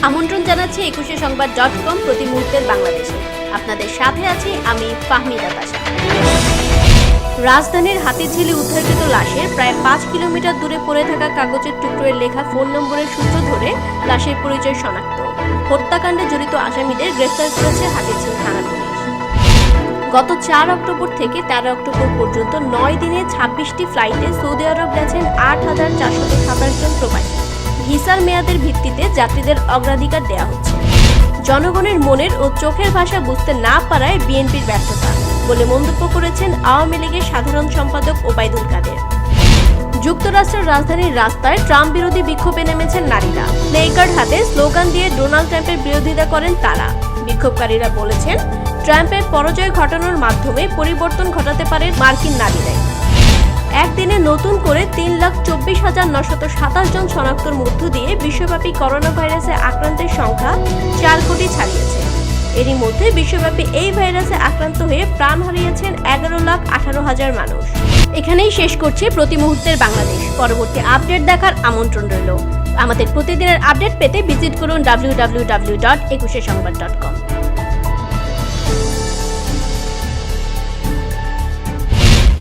আমন্ত্রণ জানাচ্ছি 21সংবাদ.com প্রতি মুহূর্তের বাংলাদেশে। আপনাদের সাথে আছি আমি ফাহমিদা তাশা। রাজধানীর হাতিঝিলে উদ্ধারকৃত লাশের প্রায় 5 কিলোমিটার দূরে পড়ে থাকা কাগজের টুকরোয় লেখা ফোন নম্বরের সূত্র ধরে লাশের পরিচয় শনাক্ত। হত্যাকাণ্ডে জড়িত আসামিদের গ্রেফতার করেছে হাতিঝিল থানা পুলিশ। গত 4 অক্টোবর থেকে 13 অক্টোবর পর্যন্ত 9 দিনে 26টি ফ্লাইটে সৌদি আরব গেছেন 8,427 জন প্রবাসী। ভিসার মেয়াদের ভিত্তিতে যাত্রীদের অগ্রাধিকার দেওয়া হচ্ছে। জনগণের মনের ও চোখের ভাষা বুঝতে না পারায় বিএনপির ব্যর্থতা বলে মন্তব্য করেছেন আওয়ামী লীগের সাধারণ সম্পাদক ওবায়দুল কাদের। যুক্তরাষ্ট্রের রাজধানীর রাস্তায় ট্রাম্প বিরোধী বিক্ষোভে নেমেছেন নারীরা। প্লেকার্ড হাতে স্লোগান দিয়ে ডোনাল্ড ট্রাম্পের বিরোধিতা করেন তারা। বিক্ষোভকারীরা বলেছেন, ট্রাম্পের পরাজয় ঘটানোর মাধ্যমে পরিবর্তন ঘটাতে পারে মার্কিন নারীরাই। একদিনে নতুন করে 3,24,927 জন শনাক্তর মধ্য দিয়ে বিশ্বব্যাপী করোনা ভাইরাসে আক্রান্তের সংখ্যা 4 কোটি ছাড়িয়েছে। এরই মধ্যে বিশ্বব্যাপী এই ভাইরাসে আক্রান্ত হয়ে প্রাণ হারিয়েছেন 11,18,000 মানুষ। এখানেই শেষ করছি প্রতি মুহূর্তের বাংলাদেশ। পরবর্তী আপডেট দেখার আমন্ত্রণ রইল। আমাদের প্রতিদিনের আপডেট পেতে ভিজিট করুন www.21সংবাদ.com।